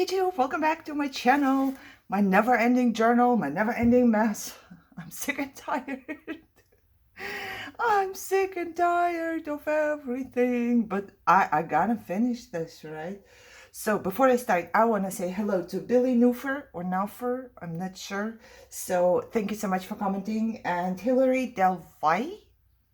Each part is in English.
YouTube, welcome back to my channel, my never-ending journal, my never-ending mess. I'm sick and tired. I'm sick and tired of everything, but I gotta finish this, right? So before I start, I want to say hello to Billy Neufer or Naufer, I'm not sure. So thank you so much for commenting. And Hillary Delvey?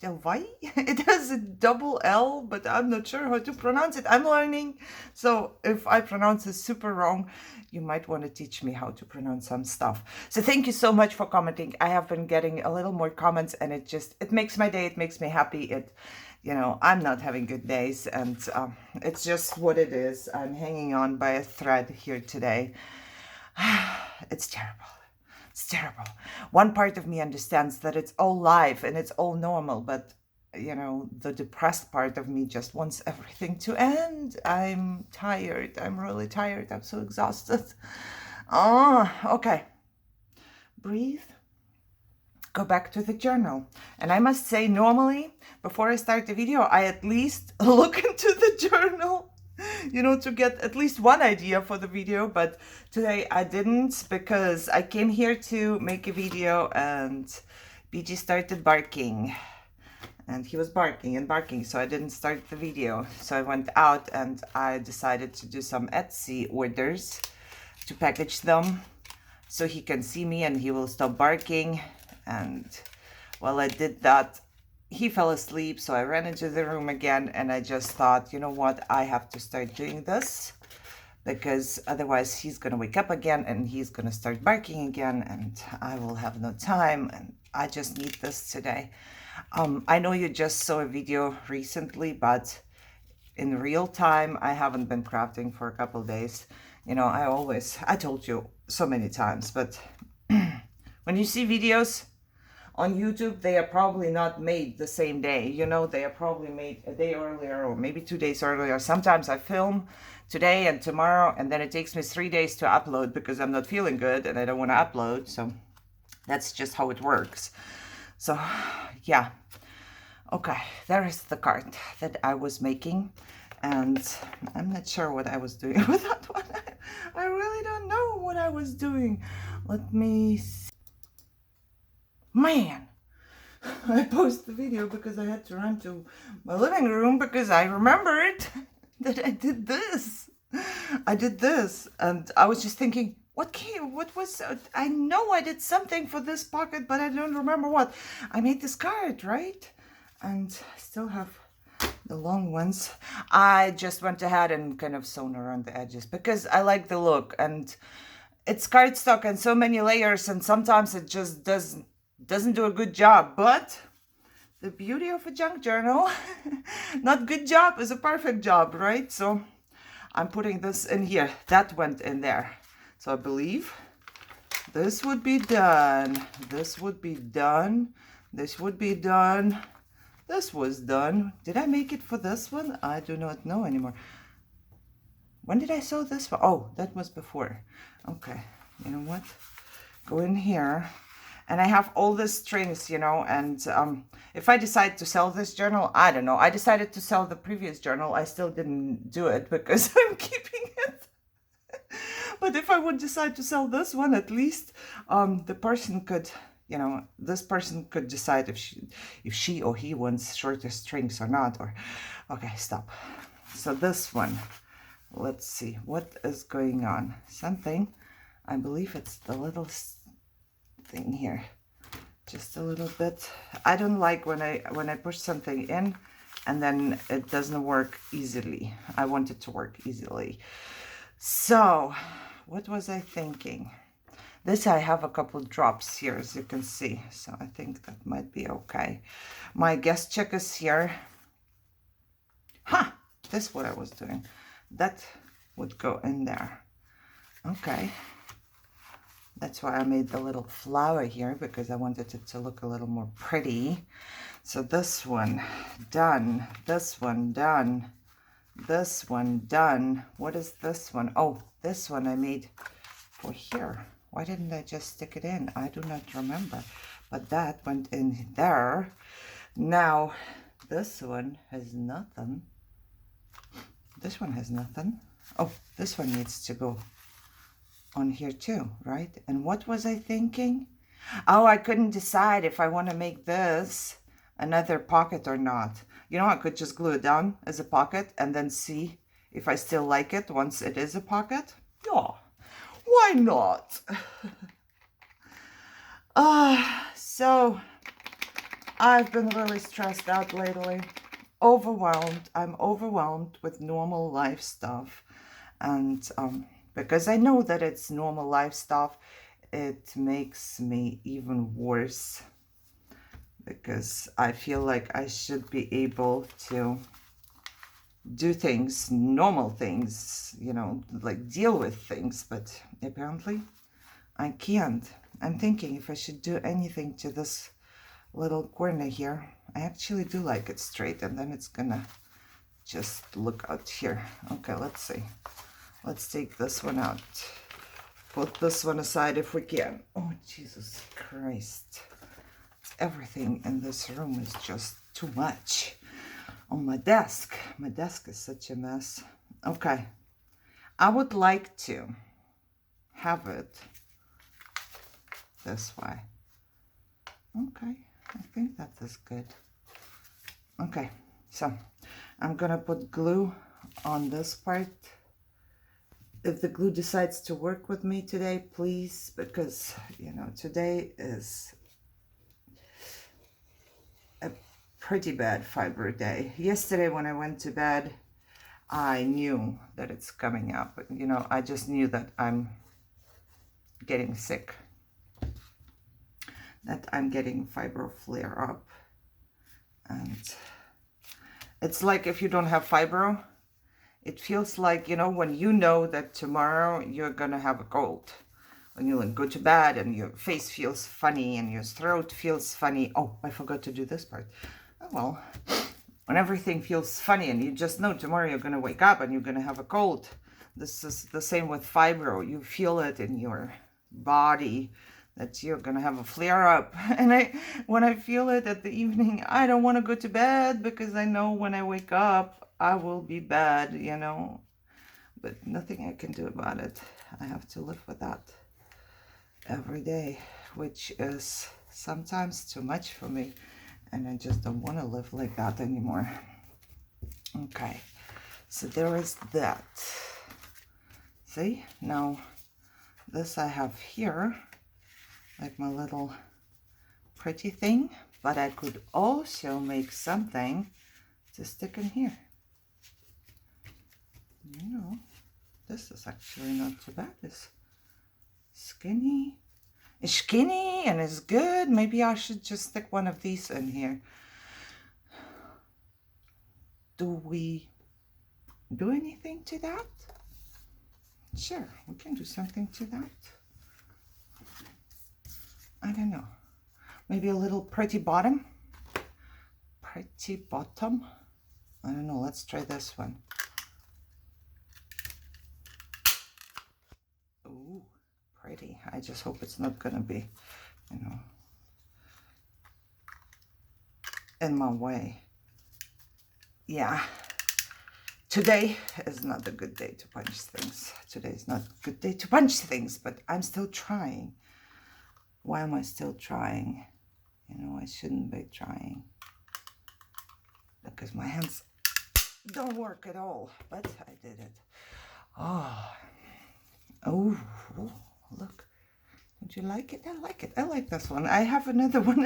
It has a double L, but I'm not sure how to pronounce it. I'm learning. So if I pronounce it super wrong, you might want to teach me how to pronounce some stuff. So thank you so much for commenting. I have been getting a little more comments and it makes my day. It makes me happy. I'm not having good days and it's just what it is. I'm hanging on by a thread here today. It's terrible. It's terrible. One part of me understands that it's all life and it's all normal, but the depressed part of me just wants everything to end. I'm tired. I'm really tired. I'm so exhausted. Oh, okay. Breathe. Go back to the journal. And I must say, normally, before I start the video, I at least look into the journal, to get at least one idea for the video. But today I didn't, because I came here to make a video and BG started barking. And he was barking and barking, so I didn't start the video. So I went out and I decided to do some Etsy orders to package them so he can see me and he will stop barking. And while I did that, he fell asleep, so I ran into the room again and I just thought, you know what, I have to start doing this because otherwise he's going to wake up again and he's going to start barking again and I will have no time and I just need this today. I know you just saw a video recently, but in real time, I haven't been crafting for a couple of days. I told you so many times, but when you see videos on YouTube, they are probably not made the same day. They are probably made a day earlier or maybe 2 days earlier. Sometimes I film today and tomorrow, and then it takes me 3 days to upload because I'm not feeling good and I don't want to upload. So that's just how it works. So yeah, okay, there is the card that I was making, and I'm not sure what I was doing with that one. I really don't know what I was doing. Let me see. Man, I paused the video because I had to run to my living room because I remembered that I did this. And I was just thinking, I know I did something for this pocket, but I don't remember what. I made this card, right? And I still have the long ones. I just went ahead and kind of sewn around the edges because I like the look, and it's cardstock and so many layers, and sometimes it just doesn't do a good job. But the beauty of a junk journal, not good job is a perfect job, right? So I'm putting this in here. That went in there. So I believe this would be done. This would be done. This would be done. This was done. Did I make it for this one? I do not know anymore. When did I sew this one? Oh, that was before. Okay, you know what? Go in here. And I have all the strings, and if I decide to sell this journal, I don't know. I decided to sell the previous journal. I still didn't do it because I'm keeping it. But if I would decide to sell this one, at least the person could, this person could decide if she or he wants shorter strings or not. Or okay, stop. So this one, let's see what is going on. Something, I believe it's the little thing here, just a little bit. I don't like when I push something in and then it doesn't work easily. I want it to work easily. So what was I thinking? This, I have a couple drops here, as you can see, so I think that might be okay. My guest check is here. This is what I was doing. That would go in there. Okay. That's why I made the little flower here, because I wanted it to look a little more pretty. So this one done, this one done, this one done. What is this one? Oh, this one I made for here. Why didn't I just stick it in? I do not remember, but that went in there. Now this one has nothing. This one has nothing. Oh, this one needs to go on here too, right? And what was I thinking? Oh, I couldn't decide if I want to make this another pocket or not. You know, I could just glue it down as a pocket and then see if I still like it once it is a pocket. Yeah, why not? So I've been really stressed out lately. Overwhelmed. I'm overwhelmed with normal life stuff. And because I know that it's normal life stuff, it makes me even worse. Because I feel like I should be able to do things, normal things, you know, like deal with things. But apparently I can't. I'm thinking if I should do anything to this little corner here. I actually do like it straight, and then it's gonna just look out here. Okay, let's see. Let's take this one out. Put this one aside if we can. Oh, Jesus Christ. Everything in this room is just too much. On my desk. My desk is such a mess. Okay. I would like to have it this way. Okay. I think that is good. Okay. So I'm going to put glue on this part. If the glue decides to work with me today, please, because, you know, today is a pretty bad fiber day. Yesterday when I went to bed, I knew that it's coming up. You know, I just knew that I'm getting sick, that I'm getting fibro flare up. And it's like if you don't have fibro, it feels like, you know, when you know that tomorrow you're gonna have a cold. When you like go to bed and your face feels funny and your throat feels funny. Oh, I forgot to do this part. Oh, well, when everything feels funny and you just know tomorrow you're gonna wake up and you're gonna have a cold. This is the same with fibro. You feel it in your body that you're gonna have a flare up. And when I feel it at the evening, I don't want to go to bed because I know when I wake up I will be bad, you know, but nothing I can do about it. I have to live with that every day, which is sometimes too much for me, and I just don't want to live like that anymore. Okay, so there is that. See, now this I have here, like my little pretty thing, but I could also make something to stick in here. You know, this is actually not too bad. It's skinny. It's skinny and it's good. Maybe I should just stick one of these in here. Do we do anything to that? Sure, we can do something to that. I don't know. Maybe a little pretty bottom. Pretty bottom. I don't know. Let's try this one. Ooh, pretty. I just hope it's not gonna be, you know, in my way. Yeah. Today is not a good day to punch things. Today is not a good day to punch things, but I'm still trying. Why am I still trying? You know, I shouldn't be trying. Because my hands don't work at all, but I did it. Oh, look. Don't you like it? I like it. I like this one. I have another one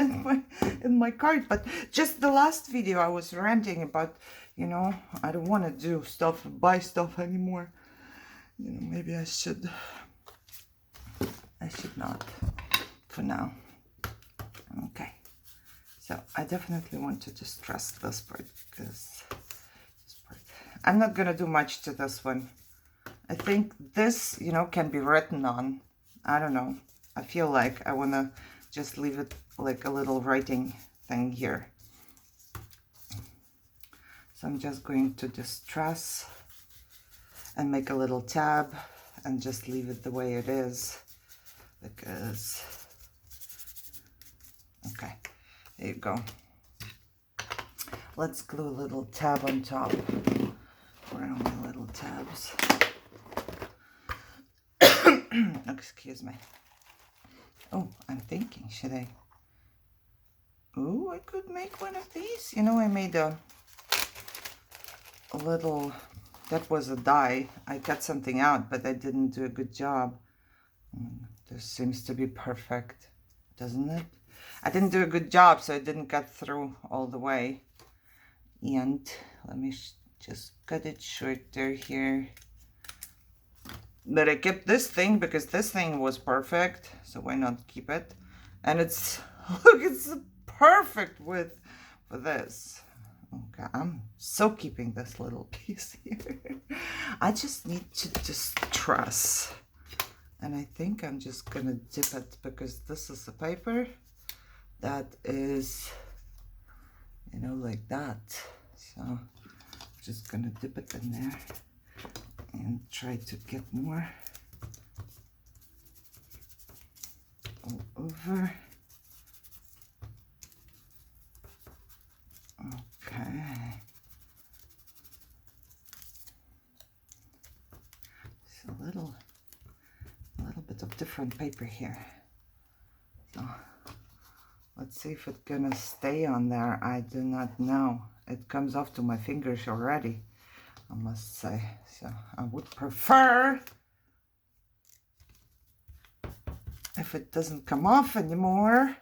in my cart, but just the last video I was ranting about, you know, I don't want to do stuff, buy stuff anymore. You know, maybe I should not for now. Okay. So I definitely wanted to stress this part because I'm not going to do much to this one. I think this, you know, can be written on. I don't know. I feel like I want to just leave it like a little writing thing here. So I'm just going to distress and make a little tab and just leave it the way it is. Because, okay, there you go. Let's glue a little tab on top. Where are my little tabs? Excuse me. Oh, I'm thinking, should I? Oh, I could make one of these. You know, I made a little, that was a die. I cut something out, but I didn't do a good job. This seems to be perfect, doesn't it? I didn't do a good job, so it didn't cut through all the way. And let me just cut it shorter here. But I kept this thing because this thing was perfect, so why not keep it? And it's, look, it's perfect width for this. Okay, I'm so keeping this little piece here. I just need to just trust. And I think I'm just gonna dip it because this is a paper that is, you know, like that. So I'm just gonna dip it in there and try to get more all over. Okay. It's a little bit of different paper here. So let's see if it's gonna stay on there. I do not know. It comes off to my fingers already, I must say. So I would prefer if it doesn't come off anymore.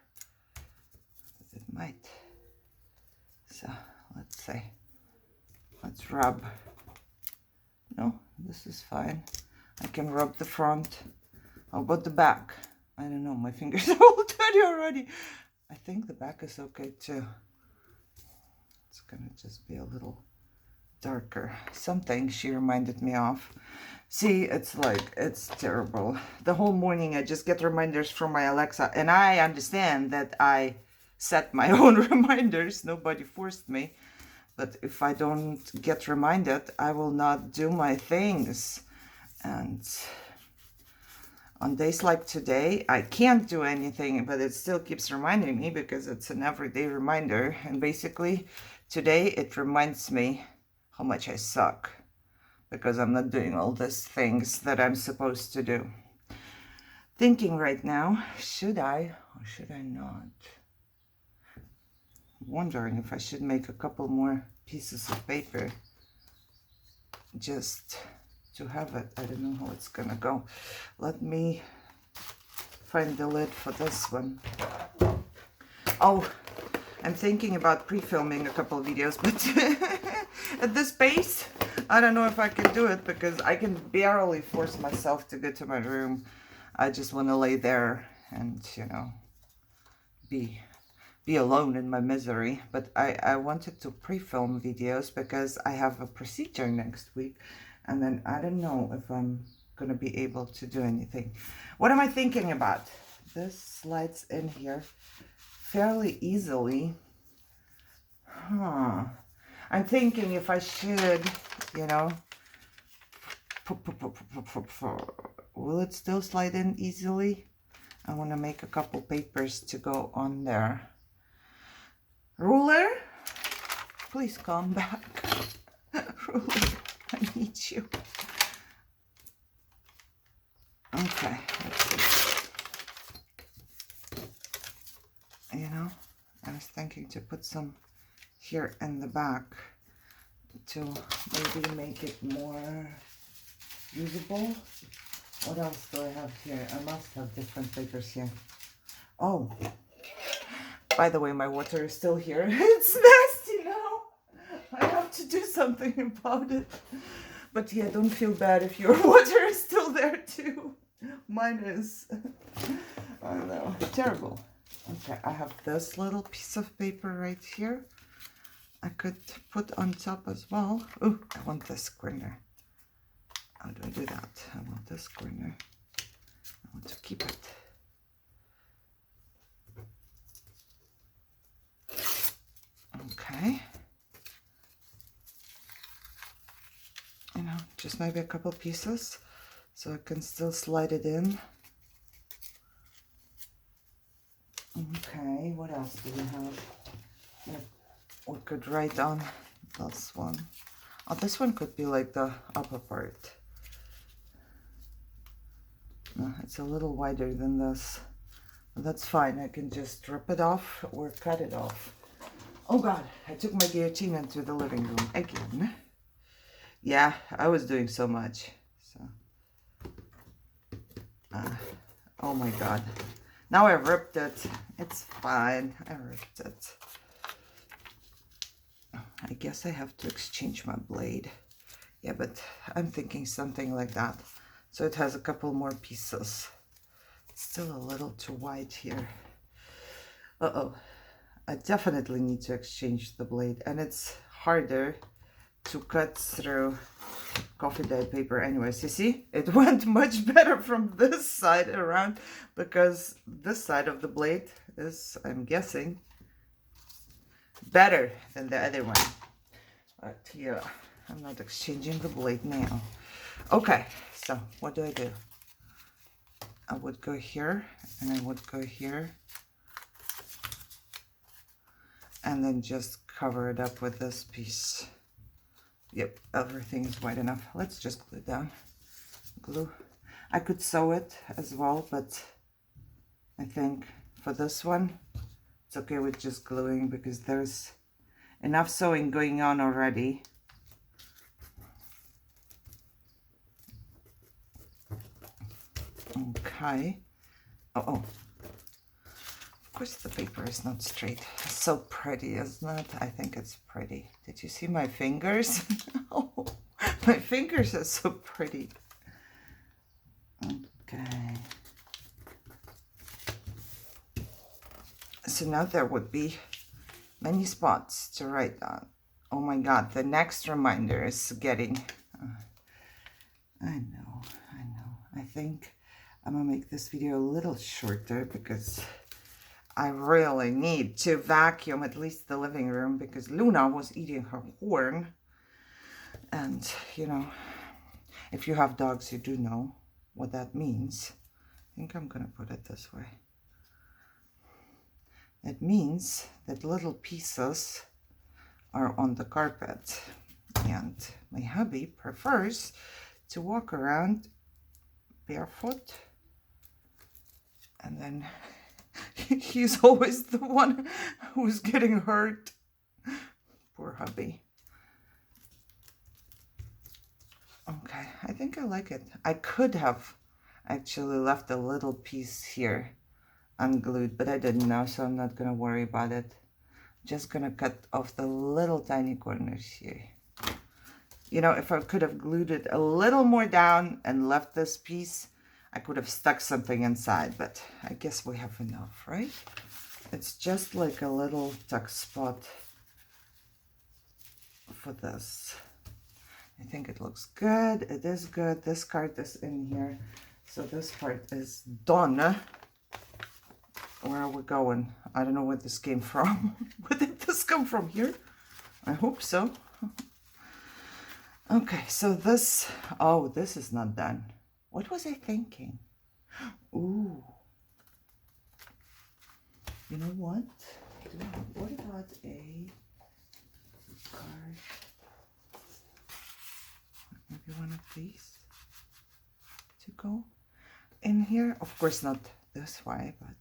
It might. So let's see. Let's rub. No, this is fine. I can rub the front. How about the back? I don't know, my fingers are all dirty already. I think the back is okay too. It's gonna just be a little darker. Something she reminded me of. See, it's like, it's terrible. The whole morning I just get reminders from my Alexa, and I understand that I set my own reminders. Nobody forced me. But if I don't get reminded, I will not do my things. And on days like today, I can't do anything, but it still keeps reminding me because it's an everyday reminder. And basically, today it reminds me how much I suck because I'm not doing all these things that I'm supposed to do. Thinking right now, should I or should I not? Wondering if I should make a couple more pieces of paper just to have it. I don't know how it's gonna go. Let me find the lid for this one. Oh, I'm thinking about pre-filming a couple of videos, but at this pace, I don't know if I can do it because I can barely force myself to get to my room. I just want to lay there and, you know, be alone in my misery. But I wanted to pre-film videos because I have a procedure next week, and then I don't know if I'm gonna be able to do anything. What am I thinking about? This slides in here fairly easily. I'm thinking if I should, you know, will it still slide in easily? I want to make a couple papers to go on there. Ruler, please come back. Ruler, I need you. Okay, let's see. You know, I was thinking to put some here in the back to maybe make it more usable. What else do I have here? I must have different papers here. Oh, by the way, my water is still here. It's nasty now. I have to do something about it. But yeah, don't feel bad if your water is still there too. Mine is. I know, terrible. Okay, I have this little piece of paper right here. I could put on top as well. Oh, I want this corner. How do I do that? I want this corner. I want to keep it. Okay. You know, just maybe a couple pieces so I can still slide it in. Okay, what else do we have? We could write on this one. Oh, this one could be like the upper part. It's a little wider than this. That's fine. I can just rip it off or cut it off. Oh God, I took my guillotine into the living room again. Yeah, I was doing so much. So, oh my God. Now I ripped it. It's fine. I ripped it. I guess I have to exchange my blade. Yeah, but I'm thinking something like that. So it has a couple more pieces. It's still a little too wide here. Uh-oh. I definitely need to exchange the blade, and it's harder to cut through coffee dye paper anyways. You see, it went much better from this side around because this side of the blade is, I'm guessing, better than the other one. But yeah, I'm not exchanging the blade now. Okay, so what do? I would go here and I would go here and then just cover it up with this piece. Yep, everything is wide enough. Let's just glue it down. Glue. I could sew it as well, but I think for this one, it's okay with just gluing because there's enough sewing going on already. Okay. Oh. Of course the paper is not straight. It's so pretty, isn't it? I think it's pretty. Did you see my fingers? Oh, my fingers are so pretty. Okay. So now there would be many spots to write down. Oh my God, the next reminder is getting... I know. I think I'm gonna make this video a little shorter because I really need to vacuum at least the living room because Luna was eating her horn. And, you know, if you have dogs, you do know what that means. I think I'm gonna put it this way. It means that little pieces are on the carpet. And my hubby prefers to walk around barefoot. And then he's always the one who's getting hurt. Poor hubby. Okay, I think I like it. I could have actually left a little piece here unglued, but I didn't know, so I'm not gonna worry about it. Just gonna cut off the little tiny corners here. You know, if I could have glued it a little more down and left this piece, I could have stuck something inside, but I guess we have enough, right? It's just like a little tuck spot for this. I think it looks good. It is good. This card is in here. So this part is done. Where are we going? I don't know where this came from. Where did this come from? Here? I hope so. Okay, so this... Oh, this is not done. What was I thinking? Ooh. You know what? What about a card? Maybe one of these to go in here. Of course not this way, but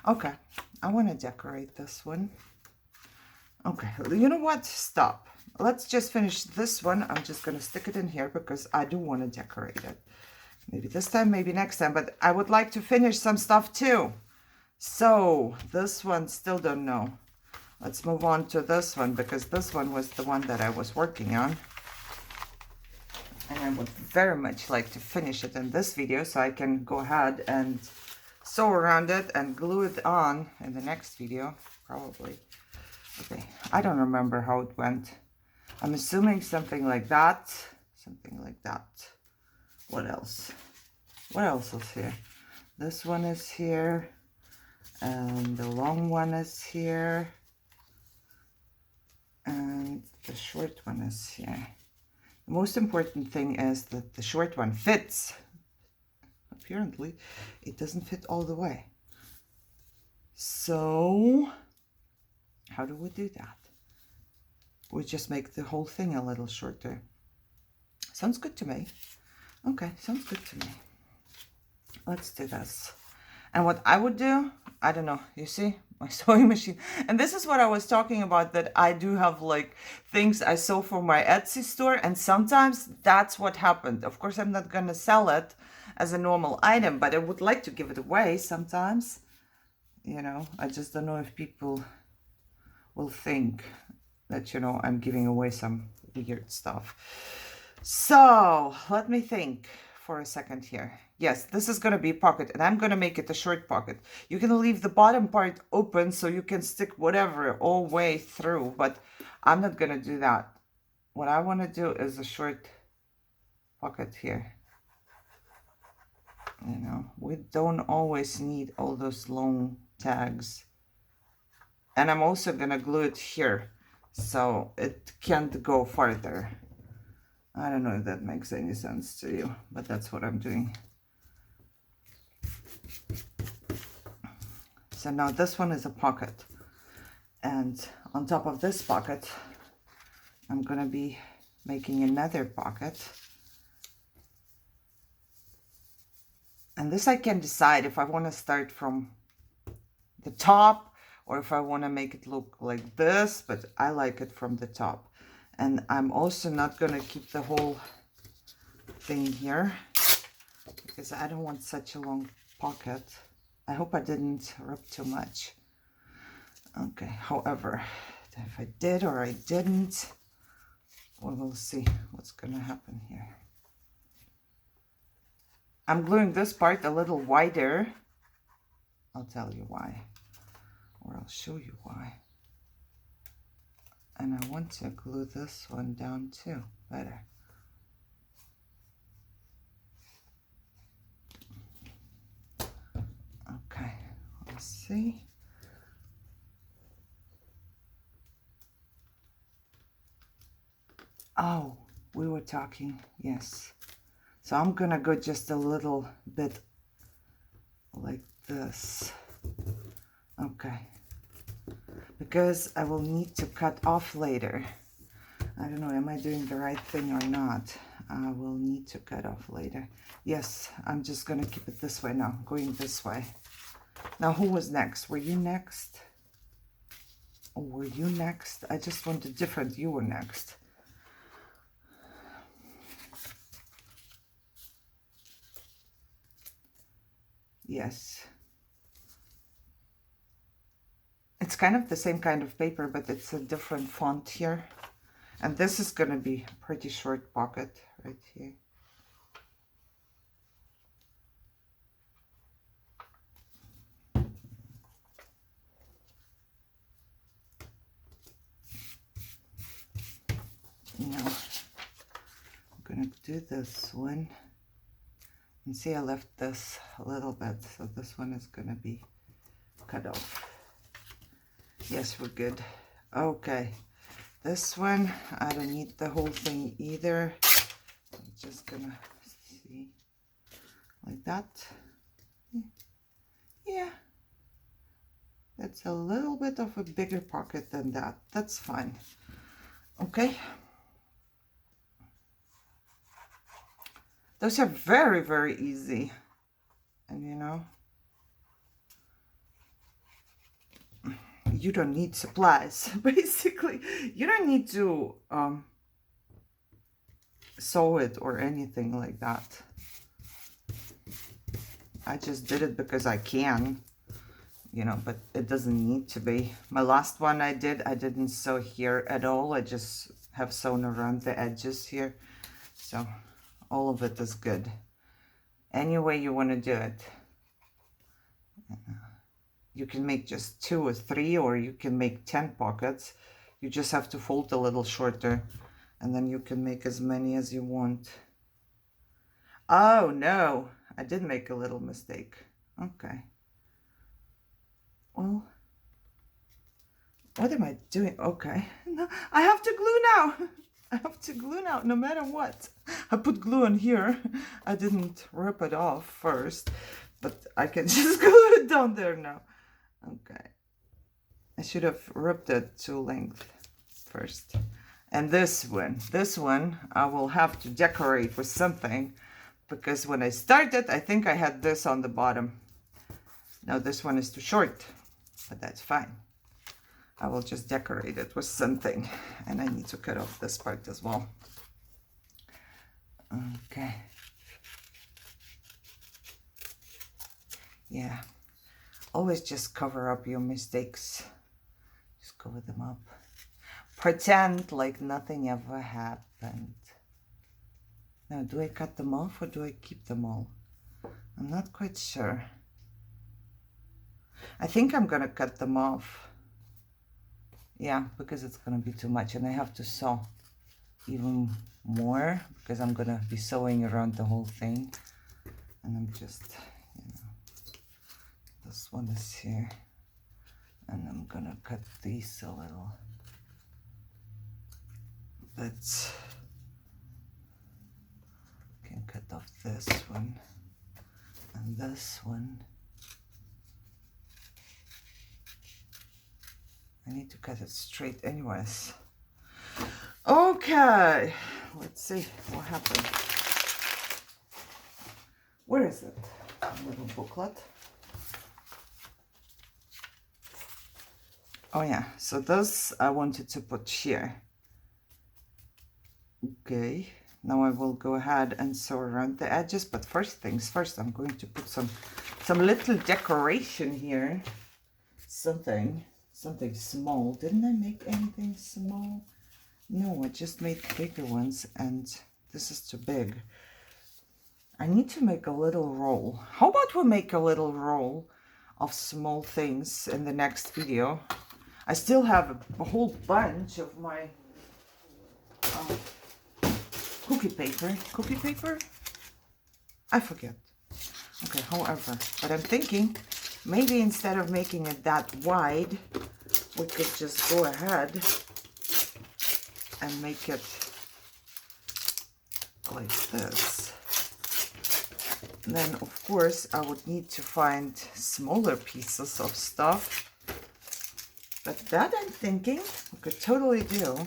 okay, I want to decorate this one. Okay, you know what, stop, let's just finish this one. I'm just gonna stick it in here because I do want to decorate it. Maybe this time, maybe next time, but I would like to finish some stuff too. So this one, still don't know. Let's move on to this one because this one was the one that I was working on. And I would very much like to finish it in this video so I can go ahead and sew around it and glue it on in the next video, probably. Okay, I don't remember how it went. I'm assuming something like that. Something like that. What else? What else is here? This one is here. And the long one is here. And the short one is here. The most important thing is that the short one fits. Apparently, it doesn't fit all the way. So, how do we do that? We just make the whole thing a little shorter. Sounds good to me. Okay, sounds good to me. Let's do this. And what I would do, I don't know, you see my sewing machine. And this is what I was talking about, that I do have like things I sew for my Etsy store. And sometimes that's what happened. Of course, I'm not going to sell it as a normal item, but I would like to give it away sometimes. You know, I just don't know if people will think that, you know, I'm giving away some weird stuff. So let me think for a second here. Yes, this is going to be a pocket, and I'm going to make it a short pocket. You can leave the bottom part open so you can stick whatever all way through, but I'm not going to do that. What I want to do is a short pocket here. You know, we don't always need all those long tags. And I'm also going to glue it here so it can't go farther. I don't know if that makes any sense to you, but that's what I'm doing. So now this one is a pocket. And on top of this pocket, I'm going to be making another pocket. And this I can decide if I want to start from the top or if I want to make it look like this, but I like it from the top. And I'm also not going to keep the whole thing here because I don't want such a long pocket. I hope I didn't rip too much. Okay, however, if I did or I didn't, well, we'll see what's going to happen here. I'm gluing this part a little wider. I'll tell you why, or I'll show you why. And I want to glue this one down too, better. Okay, let's see. Oh, we were talking, yes. So I'm gonna go just a little bit like this. Okay. Because I will need to cut off later. I don't know, am I doing the right thing or not? I will need to cut off later. Yes, I'm just gonna keep it this way now, going this way. Now, who was next? Were you next? Or were you next? I just wanted different. You were next. Yes. It's kind of the same kind of paper, but it's a different font here. And this is going to be a pretty short pocket right here. Now, I'm going to do this one. And see, I left this a little bit, so this one is going to be cut off. Yes, we're good. Okay, this one, I don't need the whole thing either. I'm just gonna see like that. Yeah, that's a little bit of a bigger pocket than that. That's fine. Okay. Those are very, very easy. And you know, you don't need supplies. Basically, you don't need to sew it or anything like that. I just did it because I can, you know, but it doesn't need to be. My last one I didn't sew here at all. I just have sewn around the edges here. So all of it is good. Any way you want to do it. You can make just 2 or 3, or you can make 10 pockets. You just have to fold a little shorter, and then you can make as many as you want. Oh, no, I did make a little mistake. Okay. Well, what am I doing? Okay. No, I have to glue now. I have to glue now, no matter what. I put glue on here. I didn't rip it off first, but I can just glue it down there now. Okay. I should have ripped it to length first. And this one I will have to decorate with something, because when I started, I think I had this on the bottom. Now this one is too short, but that's fine. I will just decorate it with something. And I need to cut off this part as well. Okay. Yeah. Always just cover up your mistakes. Just cover them up. Pretend like nothing ever happened. Now, do I cut them off or do I keep them all? I'm not quite sure. I think I'm gonna cut them off. Yeah, because it's gonna be too much, and I have to sew even more because I'm gonna be sewing around the whole thing. And I'm just, you know, this one is here, and I'm gonna cut these a little. But can cut off this one and this one. I need to cut it straight anyways. Okay, let's see what happened. Where is it? A little booklet. Oh yeah, so this I wanted to put here. Okay, now I will go ahead and sew around the edges, but first things first, I'm going to put some little decoration here. Something small. Didn't I make anything small? No, I just made bigger ones, and this is too big. I need to make a little roll. How about we make a little roll of small things in the next video? I still have a whole bunch of my cookie paper. I forget. Okay, however, but I'm thinking maybe instead of making it that wide, we could just go ahead and make it like this. And then, of course, I would need to find smaller pieces of stuff. But that, I'm thinking, we could totally do.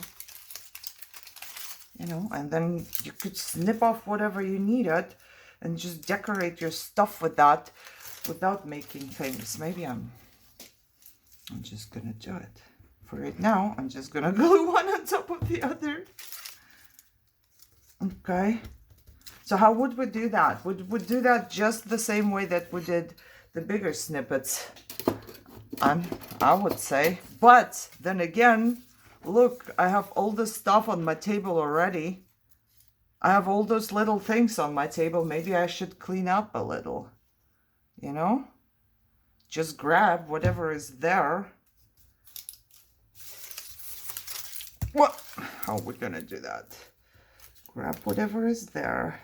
You know, and then you could snip off whatever you needed and just decorate your stuff with that without making things. Maybe I'm just gonna do it. For right now, I'm just gonna glue one on top of the other. Okay. So how would we do that? Would we do that just the same way that we did the bigger snippets? I would say. But then again, look, I have all this stuff on my table already. I have all those little things on my table. Maybe I should clean up a little. You know? Just grab whatever is there. What? How are we gonna do that? Grab whatever is there.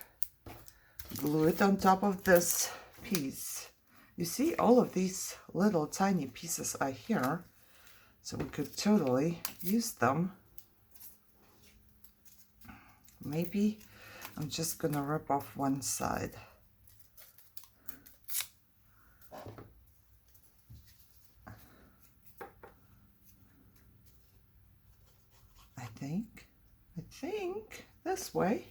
Glue it on top of this piece. You see, all of these little tiny pieces are here. So we could totally use them. Maybe I'm just gonna rip off one side. I think this way.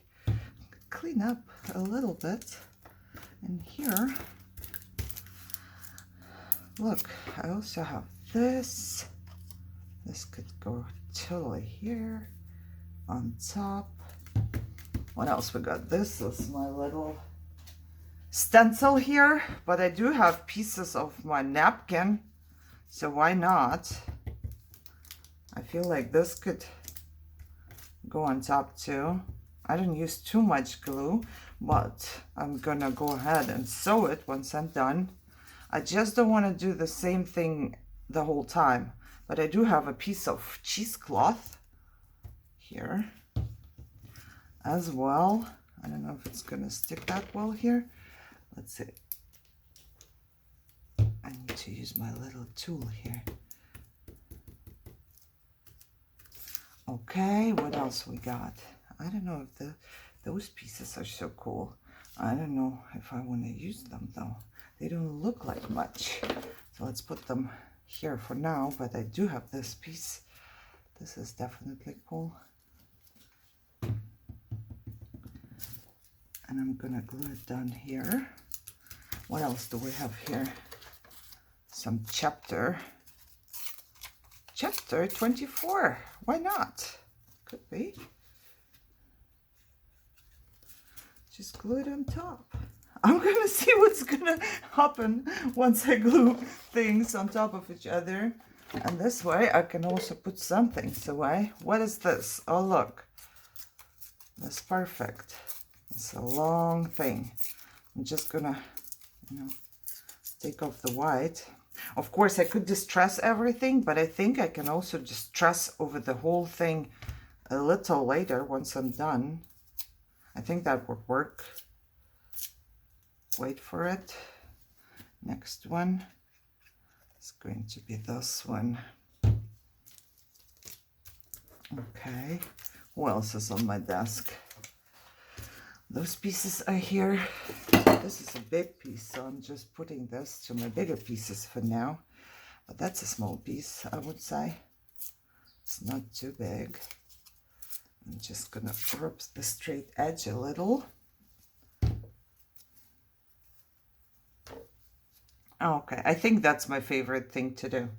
Clean up a little bit. And here, look, I also have this. This could go totally here on top. What else we got? This is my little stencil here, but I do have pieces of my napkin, so why not? I feel like this could go on top too. I didn't use too much glue, but I'm gonna go ahead and sew it once I'm done. I just don't want to do the same thing the whole time, but I do have a piece of cheesecloth here as well. I don't know if it's gonna stick that well here. Let's see. I need to use my little tool here. Okay, what else we got? I don't know if those pieces are so cool. I don't know if I want to use them though. They don't look like much. So let's put them here for now, but I do have this piece. This is definitely cool. And I'm gonna glue it down here. What else do we have here? Some chapter 24. Why not? Could be. Just glue it on top. I'm gonna see what's gonna happen once I glue things on top of each other. And this way I can also put some things away. What is this? Oh, look. That's perfect. It's a long thing. I'm just gonna, take off the white. Of course, I could distress everything, but I think I can also distress over the whole thing a little later once I'm done. I think that would work. Wait for it. Next one is going to be this one. Okay. Who else is on my desk? Those pieces are here. This is a big piece, so I'm just putting this to my bigger pieces for now. But that's a small piece, I would say. It's not too big. I'm just gonna rub the straight edge a little. Okay, I think that's my favorite thing to do.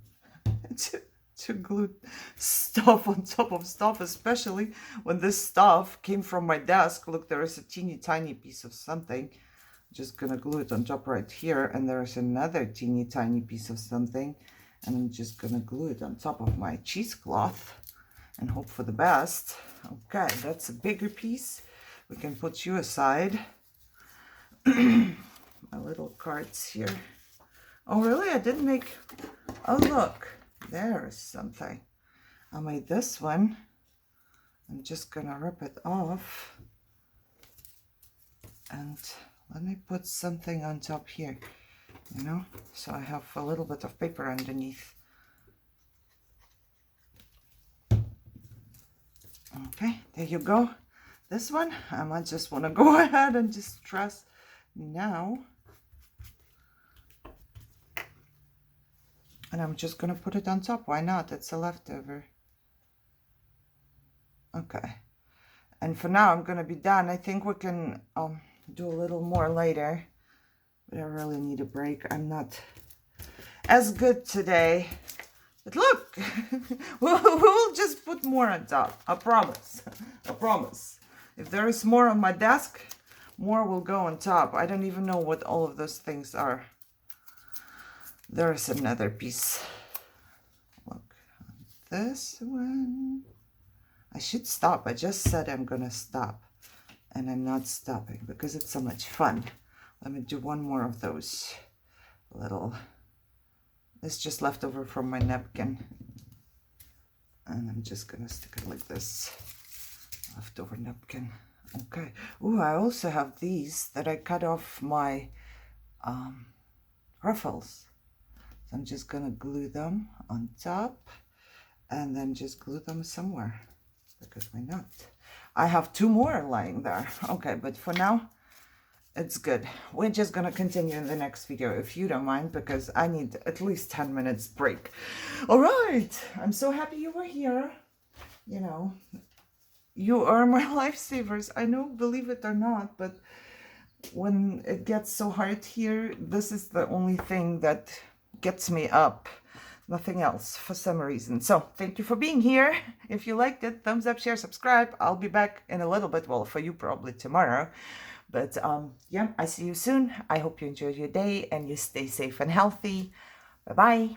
to glue stuff on top of stuff, especially when this stuff came from my desk. Look, there is a teeny tiny piece of something. I'm just gonna glue it on top right here, and there's another teeny tiny piece of something, and I'm just gonna glue it on top of my cheesecloth and hope for the best. Okay, that's a bigger piece. We can put you aside. My little cards here. Oh, really? I didn't make... Oh, look. There's something. I made this one. I'm just gonna rip it off. And let me put something on top here. So I have a little bit of paper underneath. Okay, there you go. This one, I might just want to go ahead and distress now. And I'm just going to put it on top. Why not? It's a leftover. Okay. And for now, I'm going to be done. I think we can do a little more later. But I really need a break. I'm not as good today. But look, we'll just put more on top. I promise. I promise. If there is more on my desk, more will go on top. I don't even know what all of those things are. There's another piece. Look, this one. I should stop. I just said I'm gonna stop. And I'm not stopping because it's so much fun. Let me do one more of those little... It's just left over from my napkin. And I'm just gonna stick it like this. Leftover napkin. Okay. Oh, I also have these that I cut off my ruffles. So I'm just gonna glue them on top and then just glue them somewhere. Because why not? I have two more lying there. Okay, but for now, it's good. We're just gonna continue in the next video if you don't mind, because I need at least 10 minutes break. All right, I'm so happy you were here. You are my lifesavers. I know, believe it or not, but when it gets so hard here, this is the only thing that gets me up. Nothing else for some reason. So thank you for being here. If you liked it, thumbs up, share, subscribe. I'll be back in a little bit. Well, for you probably tomorrow. But yeah, I see you soon. I hope you enjoy your day and you stay safe and healthy. Bye-bye.